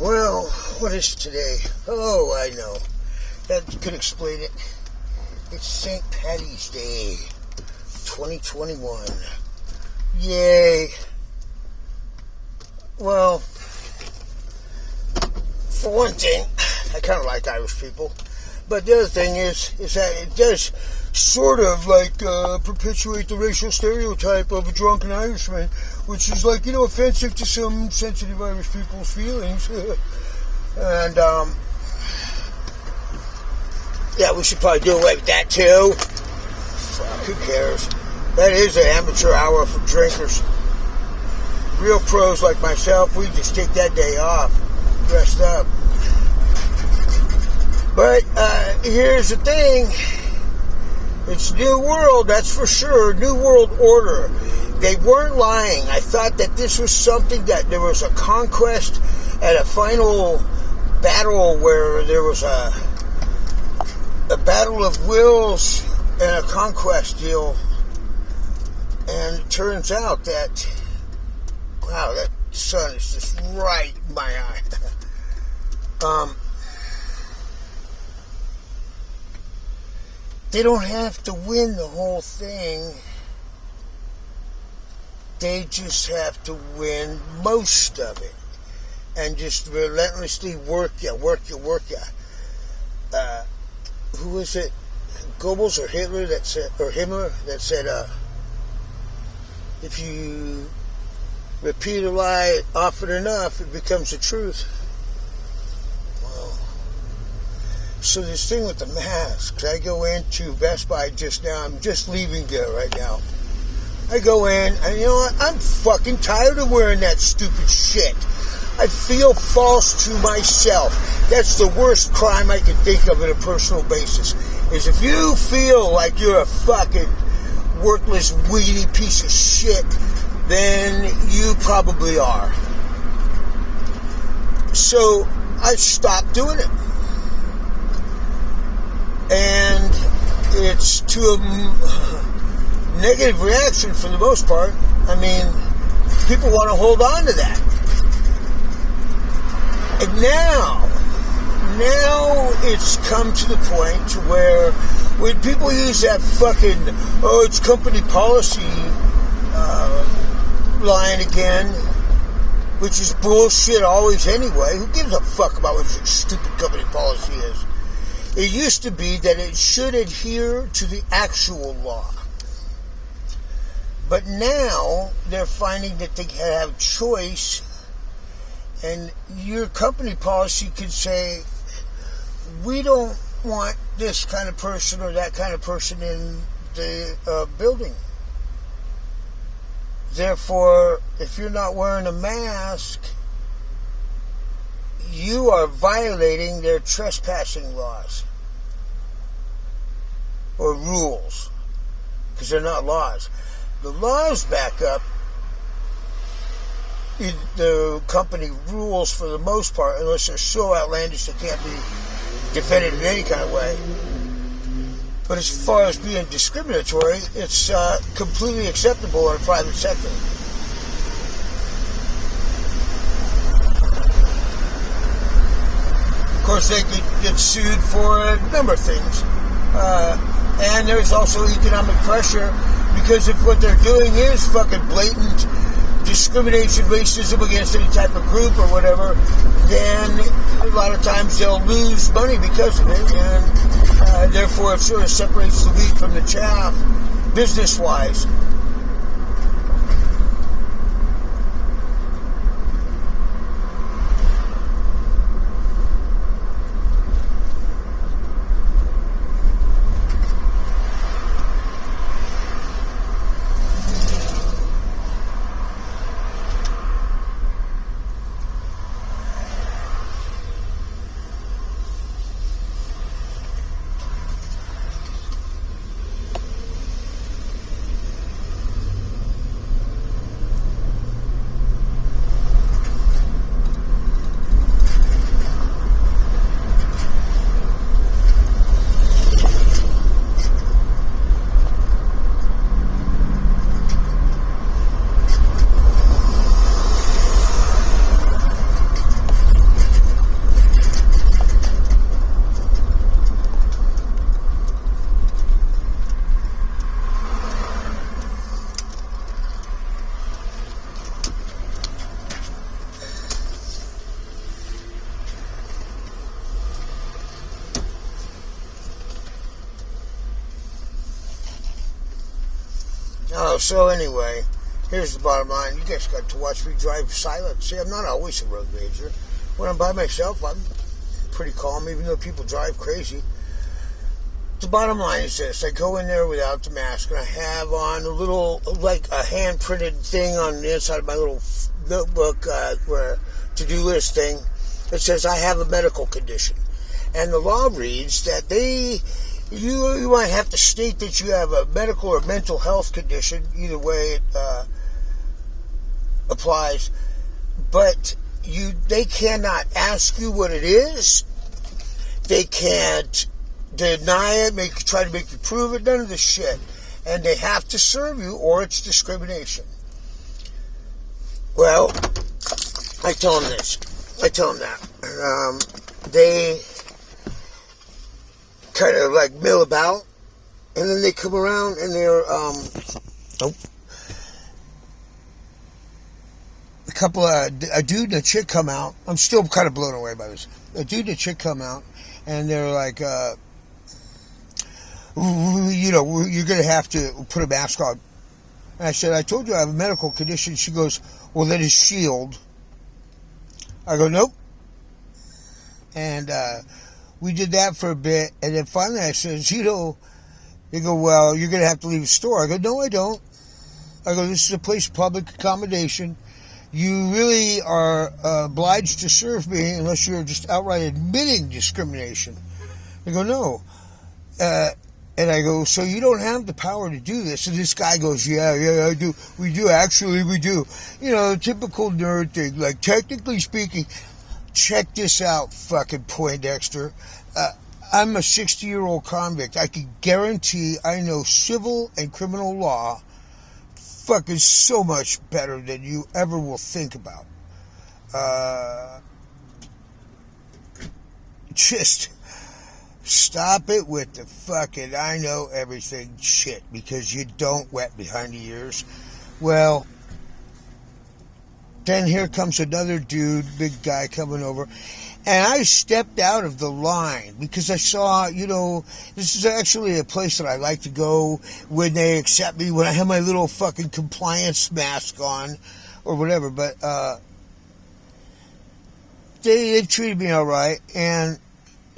Well, what is today? Oh, I know. That could explain it. It's St. Paddy's Day, 2021. Yay. Well, for one thing, I kind of like Irish people. But the other thing is that it does sort of like perpetuate the racial stereotype of a drunken Irishman, which is like, offensive to some sensitive Irish people's feelings. And, yeah, we should probably do away with that too. Fuck, who cares? That is an amateur hour for drinkers. Real pros like myself, we just take that day off, dressed up. But here's the thing. It's New World, that's for sure. New World Order. They weren't lying. I thought that this was something that there was a conquest and a final battle where there was a battle of wills and a conquest deal. And it turns out that, wow, that sun is just right in my eye. They don't have to win the whole thing. They just have to win most of it. And just relentlessly work you. Who was it? Goebbels or Hitler that said, if you repeat a lie often enough, it becomes the truth. So this thing with the masks, I go into Best Buy just now. I'm just leaving there right now. I go in, and you know what? I'm fucking tired of wearing that stupid shit. I feel false to myself. That's the worst crime I can think of on a personal basis. Is if you feel like you're a fucking worthless, weedy piece of shit, then you probably are. So I stopped doing it. And it's to a negative reaction for the most part. I mean, people want to hold on to that. And now it's come to the point where when people use that fucking, it's company policy line again, which is bullshit always anyway. Who gives a fuck about what your stupid company policy is? It used to be that it should adhere to the actual law. But now they're finding that they have choice, and your company policy could say, we don't want this kind of person or that kind of person in the building. Therefore, if you're not wearing a mask, you are violating their trespassing laws or rules, because they're not laws. The laws back up the company rules for the most part, unless they're so outlandish they can't be defended in any kind of way. But as far as being discriminatory, it's completely acceptable in the private sector. Of course, they could get sued for a number of things. And there's also economic pressure, because if what they're doing is fucking blatant discrimination, racism against any type of group or whatever, then a lot of times they'll lose money because of it, and therefore it sort of separates the wheat from the chaff, business-wise. so anyway, here's the bottom line. You guys got to watch me drive silent. See, I'm not always a road rager. When I'm by myself, I'm pretty calm, even though people drive crazy. The bottom line is this. I go in there without the mask, and I have on a little, like a hand-printed thing on the inside of my little notebook, where to-do list thing. It says I have a medical condition. And the law reads that you might have to state that you have a medical or mental health condition. Either way it applies. But they cannot ask you what it is. They can't deny it, try to make you prove it, none of this shit. And they have to serve you or it's discrimination. Well, I tell them this. I tell them that. They kind of like mill about, and then they come around and they're, a dude and a chick come out. I'm still kind of blown away by this. A dude and a chick come out, and they're like, you're going to have to put a mask on. And I said, I told you I have a medical condition. She goes, well, then it's shield. I go, nope. And we did that for a bit, and then finally I said, they go, well, you're going to have to leave the store. I go, no, I don't. I go, this is a place of public accommodation. You really are obliged to serve me unless you're just outright admitting discrimination. I go, no. And I go, so you don't have the power to do this. And this guy goes, yeah, I do. We do. Typical nerd thing. Like, technically speaking, check this out, fucking Poindexter. I'm a 60-year-old convict. I can guarantee I know civil and criminal law fucking so much better than you ever will think about. Just stop it with the fucking I know everything shit, because you don't wet behind the ears. Well, then here comes another dude, big guy coming over, and I stepped out of the line because I saw, this is actually a place that I like to go when they accept me, when I have my little fucking compliance mask on or whatever, but they treated me all right, and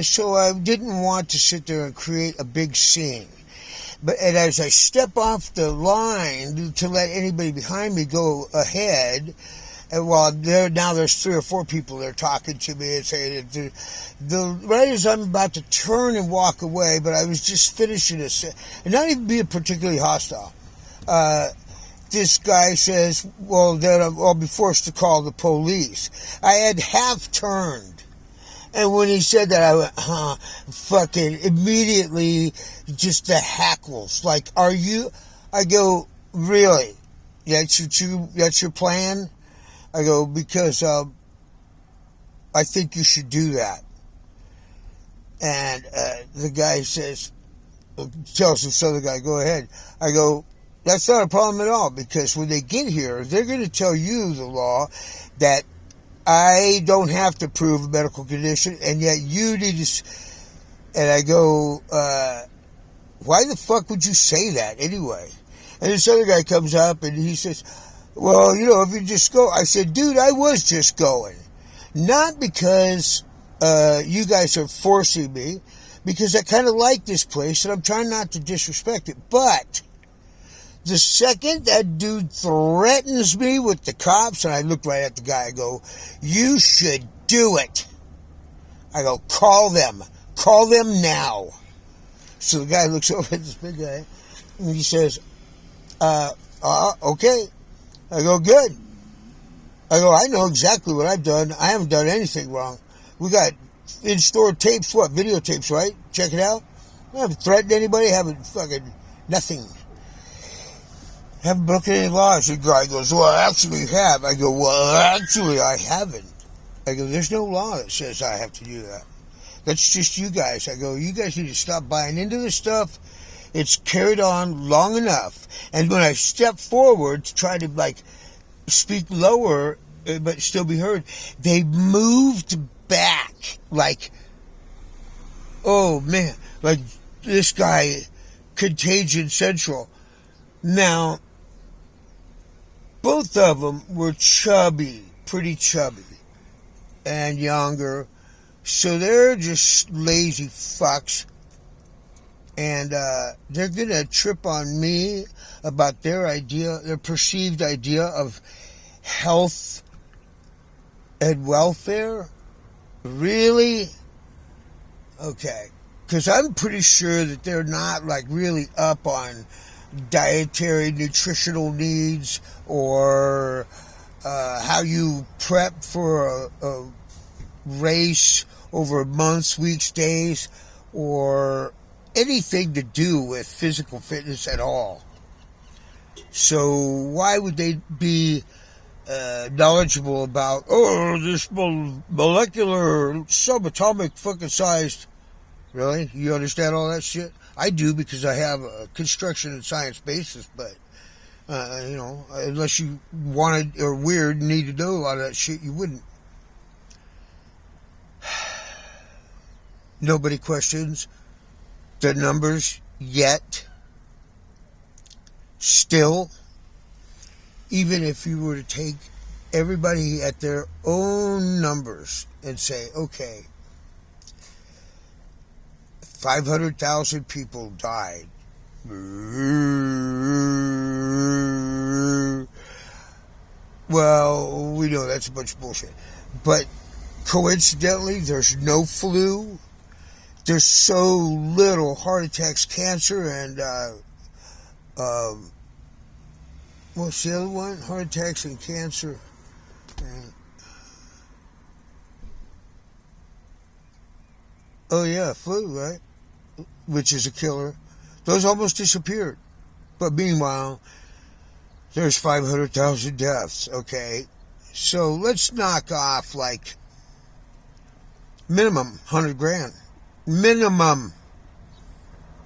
so I didn't want to sit there and create a big scene. And as I step off the line to let anybody behind me go ahead, and while there's 3 or 4 people there talking to me and saying right as I'm about to turn and walk away, but I was just finishing this, and not even being particularly hostile. This guy says, well, then I'll be forced to call the police. I had half turned. And when he said that, I went, fucking immediately, just the hackles. Like, are you? I go, really? That's your plan? I go, because I think you should do that. And the guy tells this other guy, go ahead. I go, that's not a problem at all, because when they get here, they're going to tell you the law that I don't have to prove a medical condition, and yet you need to. And I go, why the fuck would you say that anyway? And this other guy comes up and he says, well, if you just go. I said, dude, I was just going. Not because you guys are forcing me, because I kind of like this place and I'm trying not to disrespect it. But the second that dude threatens me with the cops, and I look right at the guy, I go, you should do it. I go, call them now. So the guy looks over at this big guy, and he says, okay. I go, good. I go, I know exactly what I've done. I haven't done anything wrong. We got in-store tapes, videotapes, right? Check it out. I haven't threatened anybody, haven't fucking nothing. Haven't broken any laws. The guy goes, well, actually you have. I go, well, actually I haven't. I go, there's no law that says I have to do that. That's just you guys. I go, you guys need to stop buying into this stuff. It's carried on long enough. And when I step forward to try to, speak lower, but still be heard, they moved back. Oh, man. Like this guy, Contagion Central. Now, Both of them were chubby, pretty chubby, and younger. So they're just lazy fucks. And they're going to trip on me about their perceived idea of health and welfare. Really? Okay. Because I'm pretty sure that they're not like really up on dietary nutritional needs or how you prep for a race over months, weeks, days, or anything to do with physical fitness at all. So why would they be knowledgeable about, this molecular subatomic fucking sized? Really? You understand all that shit? I do, because I have a construction and science basis, but unless you wanted or weird and need to know a lot of that shit, you wouldn't. Nobody questions the numbers yet. Still, even if you were to take everybody at their own numbers and say, okay, 500,000 people died. Well, we know that's a bunch of bullshit. But coincidentally, there's no flu. There's so little heart attacks, cancer, and what's the other one? Heart attacks and cancer. Oh yeah, flu, right? Which is a killer. Those almost disappeared. But meanwhile, there's 500,000 deaths, okay? So let's knock off like minimum 100 grand. Minimum.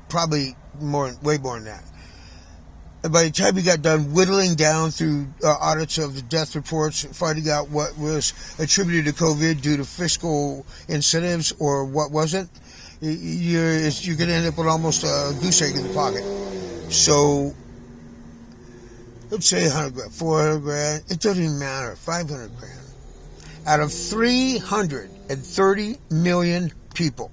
Probably way more than that. And by the time you got done whittling down through audits of the death reports, finding out what was attributed to COVID due to fiscal incentives or what wasn't, you're going to end up with almost a goose egg in the pocket. So, let's say 100 grand, 400 grand, it doesn't even matter, 500 grand. Out of 330 million people.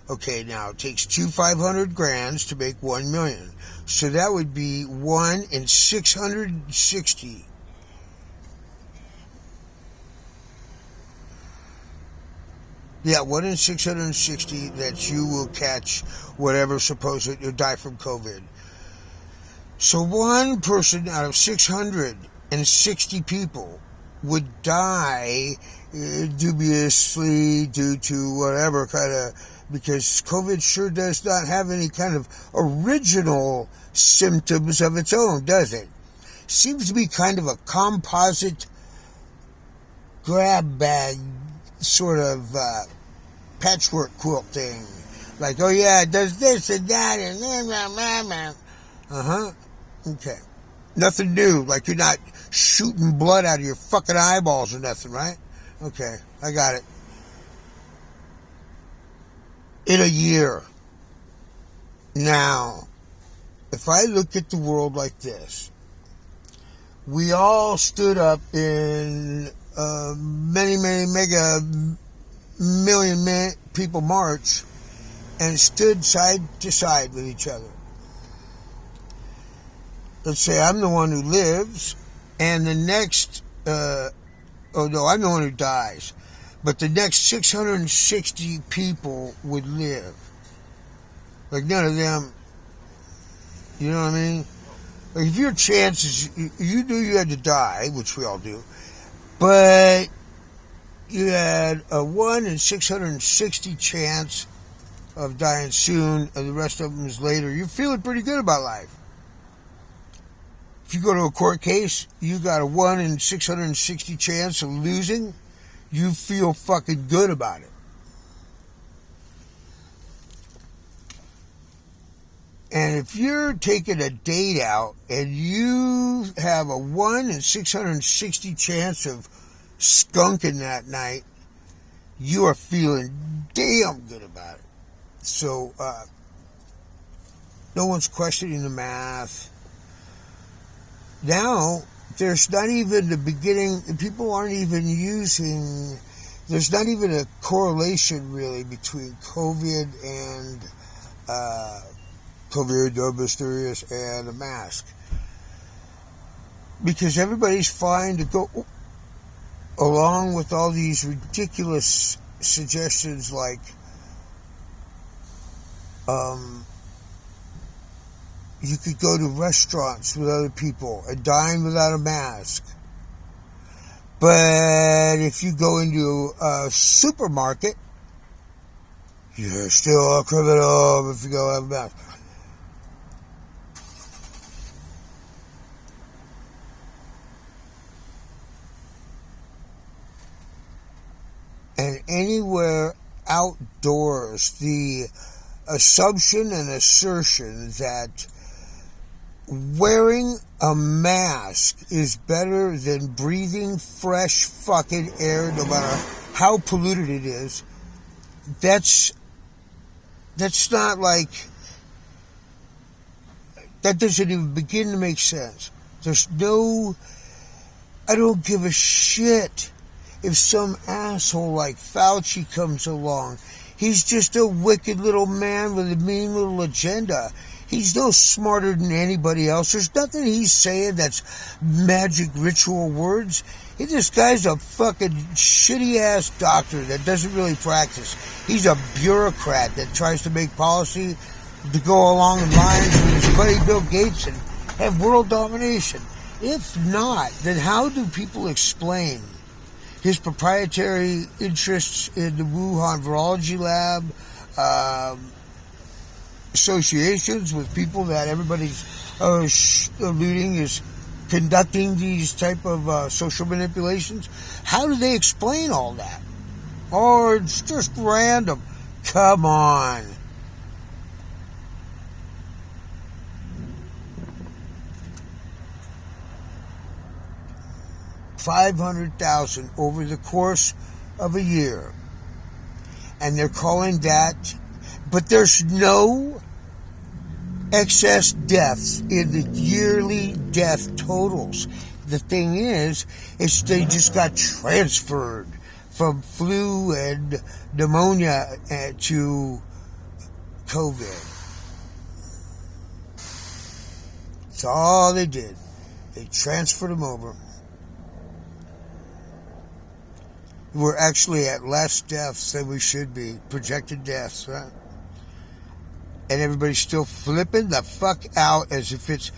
Okay, now it takes 500 grands to make 1 million. So that would be 1 in 660. Yeah, 1 in 660 that you will catch whatever supposed to die from COVID. So one person out of 660 people would die dubiously due to whatever kind of, because COVID sure does not have any kind of original symptoms of its own, does it? Seems to be kind of a composite grab bag sort of patchwork quilt thing. Like, oh yeah, it does this and that and then, okay. Nothing new, like you're not shooting blood out of your fucking eyeballs or nothing, right? Okay, I got it. In a year. Now, if I look at the world like this, we all stood up in many mega million people march and stood side to side with each other. Let's say I'm the one who lives, and the next, I'm the one who dies, but the next 660 people would live. Like none of them, you know what I mean? Like if your chances, you knew you had to die, which we all do, but you had a 1 in 660 chance of dying soon, and the rest of them is later. You're feeling pretty good about life. If you go to a court case, you got a 1 in 660 chance of losing, you feel fucking good about it. And if you're taking a date out and you have a 1 in 660 chance of skunking that night, you are feeling damn good about it. So, no one's questioning the math. now there's not even the beginning, people aren't even using, there's not even a correlation really between COVID and COVID mysterious and a mask. Because everybody's fine to go along with all these ridiculous suggestions like you could go to restaurants with other people and dine without a mask. But if you go into a supermarket, you're still a criminal if you go have a mask. And anywhere outdoors, the assumption and assertion that wearing a mask is better than breathing fresh fucking air, no matter how polluted it is, that's not like, that doesn't even begin to make sense. There's no, I don't give a shit if some asshole like Fauci comes along. He's just a wicked little man with a mean little agenda. He's no smarter than anybody else. There's nothing he's saying that's magic ritual words. This guy's a fucking shitty-ass doctor that doesn't really practice. He's a bureaucrat that tries to make policy to go along the lines with his buddy Bill Gates and have world domination. If not, then how do people explain his proprietary interests in the Wuhan Virology Lab, associations with people that everybody's alluding is conducting these type of social manipulations? How do they explain all that? Or it's just random? Come on. $500,000 over the course of a year. And they're calling that, but there's no excess deaths in the yearly death totals. The thing is they just got transferred from flu and pneumonia to COVID. That's all they did. They transferred them over. We're actually at less deaths than we should be. Projected deaths, right? And everybody's still flipping the fuck out as if it's...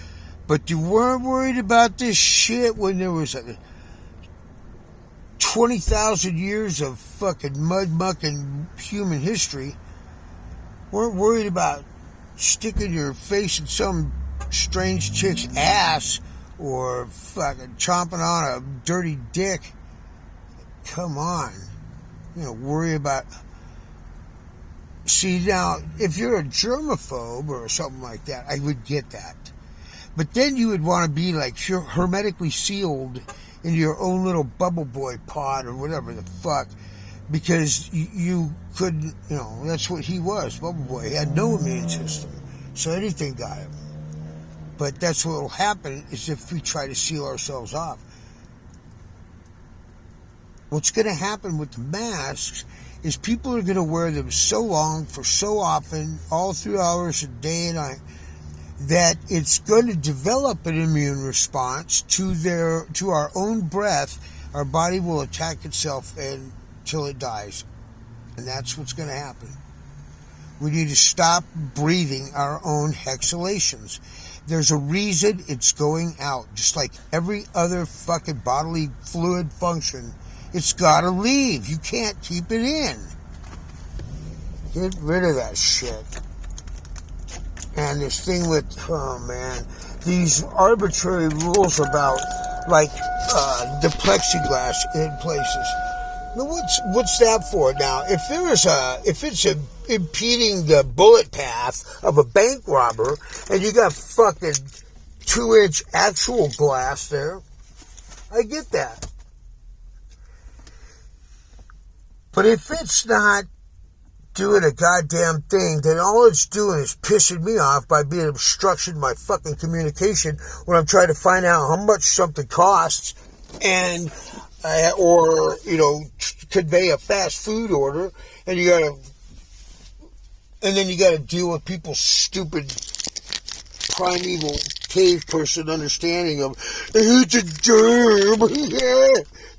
But you weren't worried about this shit when there was 20,000 years of fucking mud, muck, and human history. Weren't worried about sticking your face in some strange chick's ass or fucking chomping on a dirty dick. Come on. Worry about... See, now, if you're a germaphobe or something like that, I would get that. But then you would want to be like hermetically sealed in your own little bubble boy pod or whatever the fuck, because you couldn't, that's what he was, bubble boy. He had no immune system, so anything got him. But that's what will happen is if we try to seal ourselves off. What's going to happen with the masks is people are going to wear them so long, for so often, all through hours of day and night, that it's going to develop an immune response to our own breath. Our body will attack itself until it dies. And that's what's going to happen. We need to stop breathing our own exhalations. There's a reason it's going out. Just like every other fucking bodily fluid function, it's got to leave. You can't keep it in. Get rid of that shit. And this thing with, these arbitrary rules about, the plexiglass in places. Now, what's that for? Now, if it's impeding the bullet path of a bank robber, and you got fucking 2-inch actual glass there, I get that. But if it's not doing a goddamn thing, then all it's doing is pissing me off by being obstruction to my fucking communication when I'm trying to find out how much something costs and, or, you know, convey a fast food order, and then you gotta deal with people's stupid primeval cave person understanding of, it's a germ.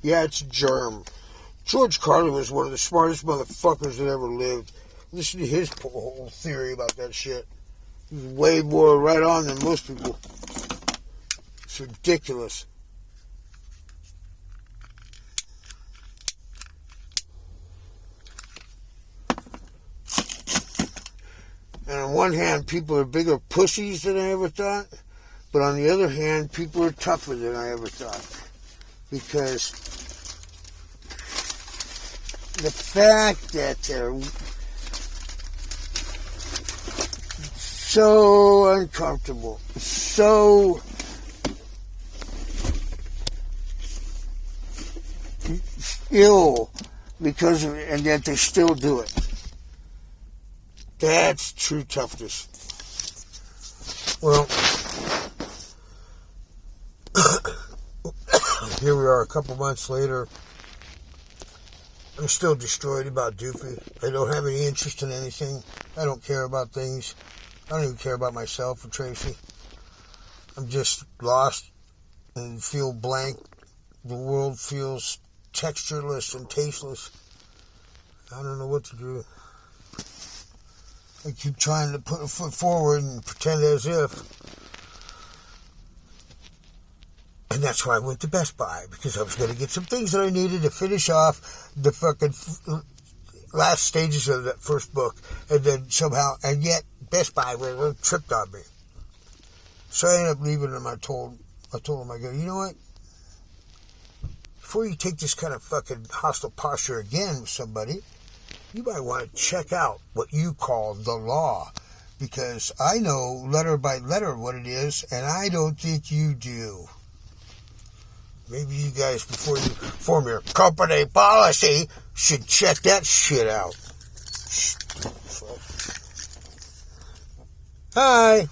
Yeah, it's a germ. George Carlin was one of the smartest motherfuckers that ever lived. Listen to his whole theory about that shit. He's way more right on than most people. It's ridiculous. And on one hand, people are bigger pussies than I ever thought. But on the other hand, people are tougher than I ever thought. Because the fact that they're so uncomfortable, so ill because of it, and yet they still do it. That's true toughness. Well, here we are a couple months later. I'm still destroyed about Doofy. I don't have any interest in anything. I don't care about things. I don't even care about myself or Tracy. I'm just lost and feel blank. The world feels textureless and tasteless. I don't know what to do. I keep trying to put a foot forward and pretend as if. And that's why I went to Best Buy, because I was going to get some things that I needed to finish off the fucking last stages of that first book. And then somehow, and yet Best Buy tripped on me. So I ended up leaving them. I told them, I go, you know what? Before you take this kind of fucking hostile posture again with somebody, you might want to check out what you call the law. Because I know letter by letter what it is, and I don't think you do. Maybe you guys, before you form your company policy, should check that shit out. Hi.